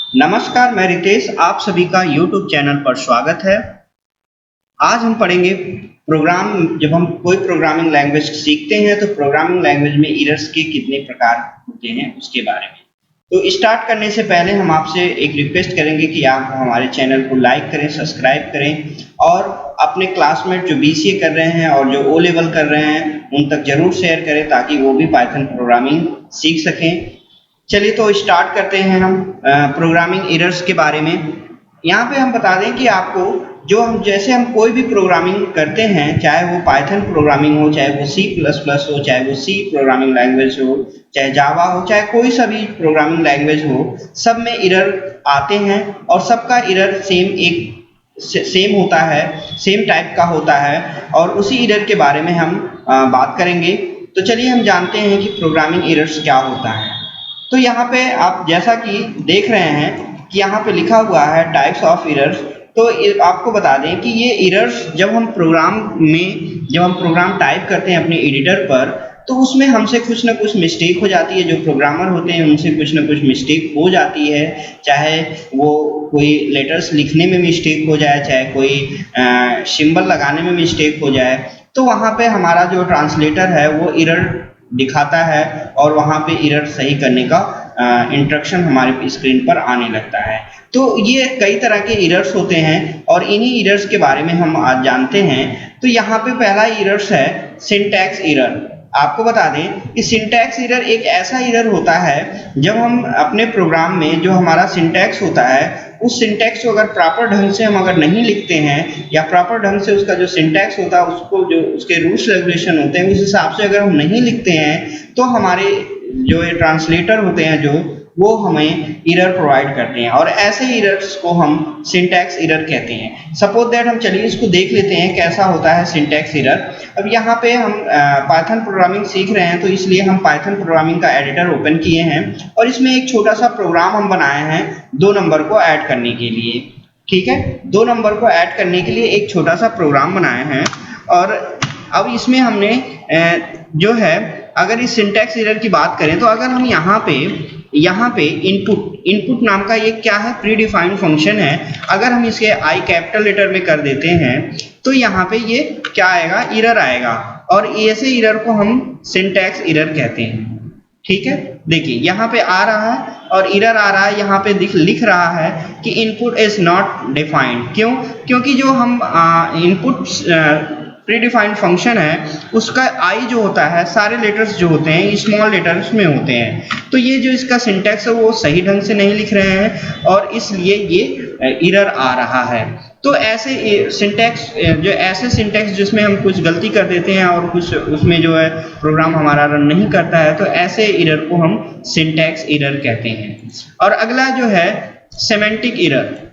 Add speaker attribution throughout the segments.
Speaker 1: नमस्कार, मैं रितेश, आप सभी का YouTube चैनल पर स्वागत है। आज हम पढ़ेंगे प्रोग्राम जब हम कोई प्रोग्रामिंग लैंग्वेज सीखते हैं तो प्रोग्रामिंग लैंग्वेज में एरर्स के कितने प्रकार होते हैं उसके बारे में। तो स्टार्ट करने से पहले हम आपसे एक रिक्वेस्ट करेंगे कि आप हमारे चैनल को लाइक करें, सब्सक्राइब करें और अपने क्लासमेट जो BCA कर रहे हैं और जो O लेवल कर रहे हैं उन तक जरूर शेयर करें ताकि वो भी पाइथन प्रोग्रामिंग सीख सकें। चलिए तो स्टार्ट करते हैं हम प्रोग्रामिंग एरर्स के बारे में। यहाँ पे हम बता दें कि आपको जो हम कोई भी प्रोग्रामिंग करते हैं, चाहे वो पाइथन प्रोग्रामिंग हो, चाहे वो C++ हो, चाहे वो C प्रोग्रामिंग लैंग्वेज हो, चाहे जावा हो, चाहे कोई सा भी प्रोग्रामिंग लैंग्वेज हो, सब में एरर आते हैं और सबका एरर सेम होता है, सेम टाइप का होता है और उसी एरर के बारे में हम बात करेंगे। तो चलिए हम जानते हैं कि प्रोग्रामिंग एरर्स क्या होता है। तो यहाँ पे आप जैसा कि देख रहे हैं कि यहाँ पे लिखा हुआ है टाइप्स ऑफ एरर्स। तो आपको बता दें कि ये एरर्स जब हम प्रोग्राम टाइप करते हैं अपने एडिटर पर तो उसमें हमसे कुछ ना कुछ मिस्टेक हो जाती है। जो प्रोग्रामर होते हैं उनसे कुछ ना कुछ मिस्टेक हो जाती है, चाहे वो कोई लेटर्स लिखने में मिस्टेक हो जाए, चाहे कोई सिंबल लगाने में मिस्टेक हो जाए, तो वहाँ पे हमारा जो ट्रांसलेटर है वो एरर दिखाता है और वहाँ पे एरर सही करने का इंस्ट्रक्शन हमारे स्क्रीन पर आने लगता है। तो ये कई तरह के एरर्स होते हैं और इन्हीं एरर्स के बारे में हम आज जानते हैं। तो यहाँ पे पहला एरर्स है सिंटैक्स एरर। आपको बता दें कि सिंटैक्स एरर एक ऐसा एरर होता है जब हम अपने प्रोग्राम में जो हमारा सिंटैक्स होता है उस सिंटैक्स को अगर प्रॉपर ढंग से हम अगर नहीं लिखते हैं या प्रॉपर ढंग से उसका जो सिंटैक्स होता है उसको जो उसके रूल्स रेगुलेशन होते हैं उस हिसाब से अगर हम नहीं लिखते हैं तो हमारे जो ये ट्रांसलेटर होते हैं जो वो हमें एरर प्रोवाइड करते हैं और ऐसे एरर्स को हम सिंटैक्स एरर कहते हैं। सपोज दैट हम चलिए इसको देख लेते हैं कैसा होता है सिंटैक्स एरर। अब यहाँ पे हम पाइथन प्रोग्रामिंग सीख रहे हैं तो इसलिए हम पाइथन प्रोग्रामिंग का एडिटर ओपन किए हैं और इसमें एक छोटा सा प्रोग्राम हम बनाए हैं 2 नंबर को ऐड करने के लिए। ठीक है, 2 नंबर को ऐड करने के लिए एक छोटा सा प्रोग्राम बनाए हैं और अब इसमें हमने जो है अगर इस सिंटैक्स एरर की बात करें तो अगर हम यहाँ पे इनपुट नाम का ये क्या है, प्री डिफाइंड फंक्शन है। अगर हम इसे आई कैपिटल लेटर में कर देते हैं तो यहाँ पे ये क्या आएगा, एरर आएगा और ऐसे एरर को हम सिंटैक्स एरर कहते हैं। ठीक है, देखिए यहाँ पे आ रहा है और एरर आ रहा है, यहाँ पे लिख रहा है कि इनपुट इज नॉट डिफाइंड। क्यों? क्योंकि जो हम इनपुट प्रीडिफाइंड फंक्शन है उसका आई जो होता है सारे लेटर्स जो होते हैं स्मॉल लेटर्स में होते हैं, तो ये जो इसका सिंटैक्स है वो सही ढंग से नहीं लिख रहे हैं और इसलिए ये एरर आ रहा है। तो ऐसे सिंटैक्स जिसमें हम कुछ गलती कर देते हैं और कुछ उसमें जो है प्रोग्राम हमारा रन नहीं करता है तो ऐसे एरर को हम सिंटैक्स एरर कहते हैं। और अगला जो है सेमेंटिक एरर।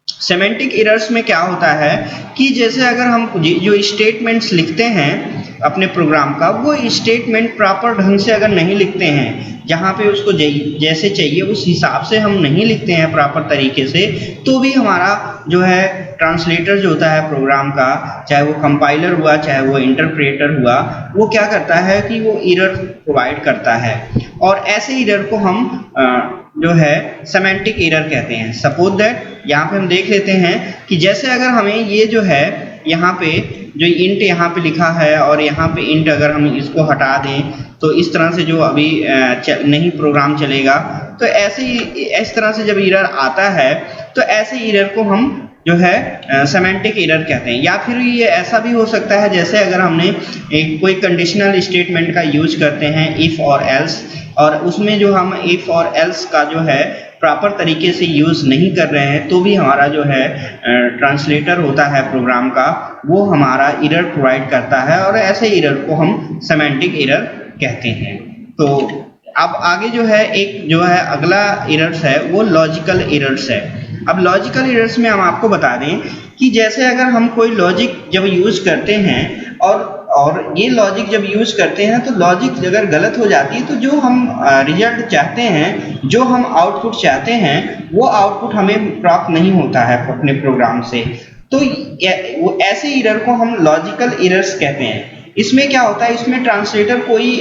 Speaker 1: सेमेंटिक एरर्स में क्या होता है कि जैसे अगर हम जो स्टेटमेंट्स लिखते हैं अपने प्रोग्राम का वो स्टेटमेंट प्रॉपर ढंग से अगर नहीं लिखते हैं, जहाँ पे उसको जैसे चाहिए उस हिसाब से हम नहीं लिखते हैं प्रॉपर तरीके से, तो भी हमारा जो है ट्रांसलेटर जो होता है प्रोग्राम का, चाहे वो कंपाइलर हुआ चाहे वो इंटरप्रेटर हुआ, वो क्या करता है कि वो एरर प्रोवाइड करता है और ऐसे एरर को हम जो है सेमेंटिक एरर कहते हैं। सपोज दैट यहाँ पे हम देख लेते हैं कि जैसे अगर हमें ये जो है यहाँ पे जो इंट यहाँ पे लिखा है और यहाँ पे इंट अगर हम इसको हटा दें तो इस तरह से जो अभी नहीं प्रोग्राम चलेगा। तो इस तरह से जब एरर आता है तो ऐसे एरर को हम जो है सेमेंटिक एरर कहते हैं। या फिर ये ऐसा भी हो सकता है जैसे अगर हमने कोई कंडीशनल स्टेटमेंट का यूज करते हैं इफ और एल्स, और उसमें जो हम इफ और एल्स का जो है प्रॉपर तरीके से यूज नहीं कर रहे हैं तो भी हमारा जो है ट्रांसलेटर होता है प्रोग्राम का वो हमारा एरर प्रोवाइड करता है और ऐसे एरर को हम सेमेंटिक एरर कहते हैं। तो अब आगे जो है अगला एरर्स है वो लॉजिकल एरर्स है। अब लॉजिकल एरर्स में हम आपको बता दें कि जैसे अगर हम कोई लॉजिक जब यूज करते हैं और ये लॉजिक जब यूज करते हैं तो लॉजिक अगर गलत हो जाती है तो जो हम रिजल्ट चाहते हैं, जो हम आउटपुट चाहते हैं वो आउटपुट हमें प्राप्त नहीं होता है अपने प्रोग्राम से। तो वो ऐसे एरर को हम लॉजिकल एरर्स कहते हैं। इसमें क्या होता है, इसमें ट्रांसलेटर कोई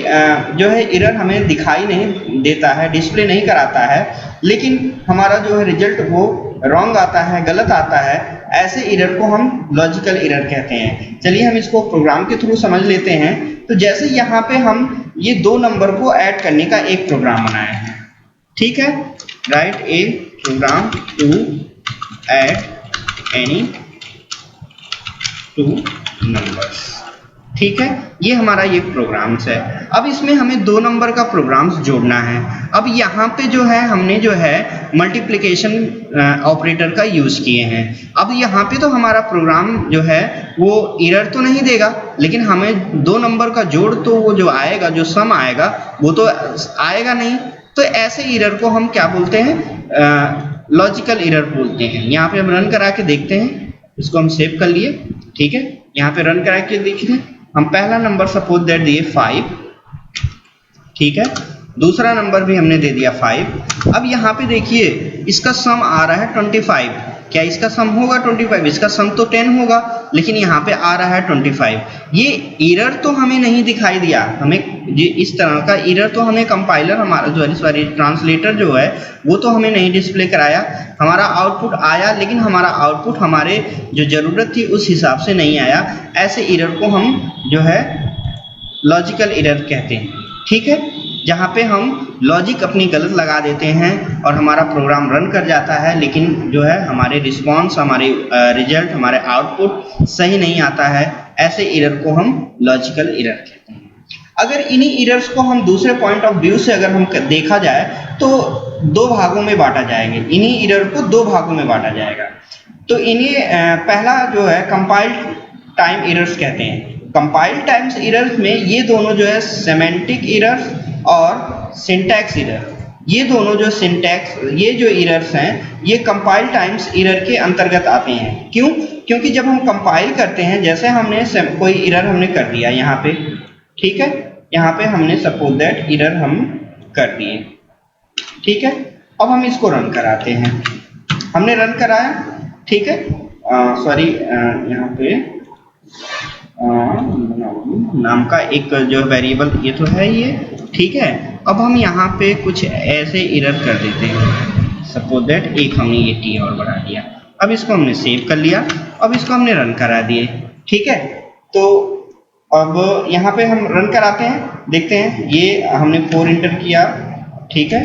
Speaker 1: जो है एरर हमें दिखाई नहीं देता है, डिस्प्ले नहीं कराता है, लेकिन हमारा जो है रिजल्ट वो रॉन्ग आता है, गलत आता है। ऐसे एरर को हम लॉजिकल एरर कहते हैं। चलिए हम इसको प्रोग्राम के थ्रू समझ लेते हैं। तो जैसे यहाँ पे हम ये 2 नंबर को ऐड करने का एक प्रोग्राम बनाए हैं, ठीक है, write a program to add any 2 numbers, ठीक है, ये हमारा ये प्रोग्राम्स है। अब इसमें हमें 2 नंबर का प्रोग्राम्स जोड़ना है। अब यहाँ पे जो है हमने जो है मल्टीप्लिकेशन ऑपरेटर का यूज़ किए हैं। अब यहाँ पे तो हमारा प्रोग्राम जो है वो एरर तो नहीं देगा, लेकिन हमें 2 नंबर का जोड़ तो वो जो आएगा, जो सम आएगा वो तो आएगा नहीं। तो ऐसे एरर को हम क्या बोलते हैं, लॉजिकल एरर बोलते हैं। यहाँ पे हम रन करा के देखते हैं, इसको हम सेव कर लिए, ठीक है, यहाँ पे रन करा के देखते हैं। हम पहला नंबर सपोज दैट दिए 5, ठीक है, दूसरा नंबर भी हमने दे दिया 5। अब यहाँ पे देखिए इसका सम आ रहा है 25। क्या इसका सम होगा 25? इसका सम तो 10 होगा, लेकिन यहाँ पे आ रहा है 25। ये एरर तो हमें नहीं दिखाई दिया, हमें ये इस तरह का एरर तो हमें कंपाइलर हमारा जो ट्रांसलेटर जो है वो तो हमें नहीं डिस्प्ले कराया। हमारा आउटपुट आया, लेकिन हमारा आउटपुट हमारे जो ज़रूरत थी उस हिसाब से नहीं आया। ऐसे एरर को हम जो है लॉजिकल एरर कहते हैं, ठीक है, जहाँ पे हम लॉजिक अपनी गलत लगा देते हैं और हमारा प्रोग्राम रन कर जाता है, लेकिन जो है हमारे रिस्पॉन्स, हमारे रिजल्ट, हमारे आउटपुट सही नहीं आता है। ऐसे एरर को हम लॉजिकल एरर कहते हैं। अगर इन्हीं एरर्स को हम दूसरे पॉइंट ऑफ व्यू से अगर हम देखा जाए तो 2 भागों में बांटा जाएंगे। इन्हीं एरर को 2 भागों में बांटा जाएगा। तो इन्हें पहला जो है कंपाइल्ड टाइम एरर्स कहते हैं। कंपाइल्ड टाइम्स एरर्स में ये दोनों जो है सेमेंटिक एरर्स और सिंटैक्स एरर, ये दोनों जो सिंटैक्स, ये जो एरर्स हैं ये कंपाइल टाइम्स एरर के अंतर्गत आते हैं। क्यों? क्योंकि जब हम कंपाइल करते हैं, जैसे हमने कोई एरर हमने कर दिया यहाँ पे, ठीक है, यहाँ पे हमने सपोज दैट एरर हम कर दिए, ठीक है। अब हम इसको रन कराते हैं। हमने रन कराया, ठीक है, सॉरी यहाँ पे नाम का एक जो वेरिएबल ये तो है ये, ठीक है। अब हम यहाँ पे कुछ ऐसे एरर कर देते हैं, सपोज दैट एक हमने ये टी और बढ़ा दिया। अब इसको हमने सेव कर लिया, अब इसको हमने रन करा दिए, ठीक है। तो अब यहाँ पे हम रन कराते हैं, देखते हैं ये हमने 4 इंटर किया, ठीक है,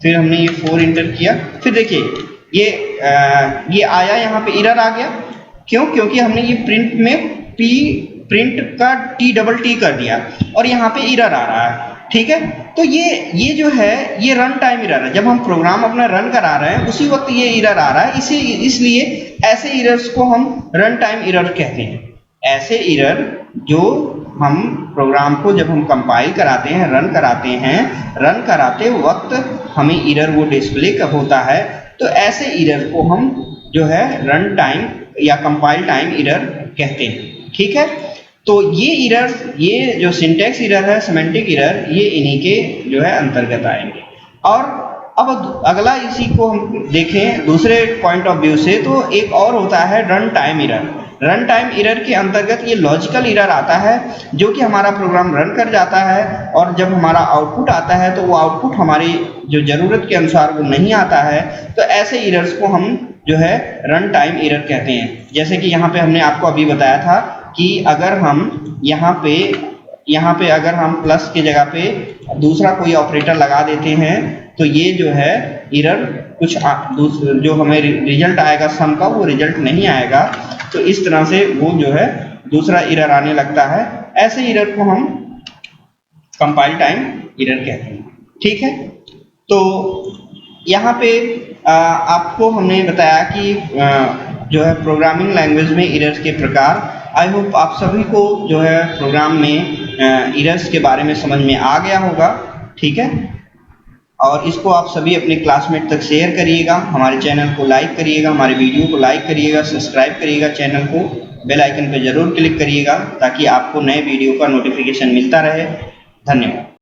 Speaker 1: फिर हमने ये 4 इंटर किया, फिर देखिए ये आया, यहाँ पे एरर आ गया। क्यों? क्योंकि हमने ये प्रिंट में प्रिंट का टी कर दिया और यहाँ पे एरर आ रहा है, ठीक है। तो ये जो है ये रन टाइम एरर है। जब हम प्रोग्राम अपना रन करा रहे हैं उसी वक्त ये एरर आ रहा है, इसलिए ऐसे एरर्स को हम रन टाइम एरर कहते हैं। ऐसे एरर जो हम प्रोग्राम को जब हम कंपाइल कराते हैं, रन कराते हैं, रन कराते वक्त हमें एरर वो डिस्प्ले कब होता है, तो ऐसे एरर को हम जो है रन टाइम या कंपाइल टाइम एरर कहते हैं, ठीक है। तो ये एरर, ये जो सिंटैक्स एरर है, सेमेंटिक एरर, ये इन्हीं के जो है अंतर्गत आएंगे। और अब अगला इसी को हम देखें दूसरे पॉइंट ऑफ व्यू से, तो एक और होता है run time error. Run time error के अंतर्गत ये लॉजिकल एरर आता है, जो कि हमारा प्रोग्राम रन कर जाता है और जब हमारा आउटपुट आता है तो वो आउटपुट हमारी जो ज़रूरत के अनुसार वो नहीं आता है। तो ऐसे एरर्स को हम जो है रन टाइम एरर कहते हैं। जैसे कि यहाँ पे हमने आपको अभी बताया था कि अगर हम यहाँ पे अगर हम प्लस की जगह पे दूसरा कोई ऑपरेटर लगा देते हैं तो ये जो है एरर कुछ जो हमें रिजल्ट आएगा सम का, वो रिजल्ट नहीं आएगा। तो इस तरह से वो जो है दूसरा एरर आने लगता है। ऐसे एरर को हम कंपाइल टाइम एरर कहते हैं, ठीक है। तो यहाँ पे आपको हमने बताया कि जो है प्रोग्रामिंग लैंग्वेज में एरर्स के प्रकार। आई होप आप सभी को जो है प्रोग्राम में एरर्स के बारे में समझ में आ गया होगा, ठीक है। और इसको आप सभी अपने क्लासमेट तक शेयर करिएगा, हमारे चैनल को लाइक करिएगा, हमारे वीडियो को लाइक करिएगा, सब्सक्राइब करिएगा चैनल को, बेल आइकन पर जरूर क्लिक करिएगा ताकि आपको नए वीडियो का नोटिफिकेशन मिलता रहे। धन्यवाद।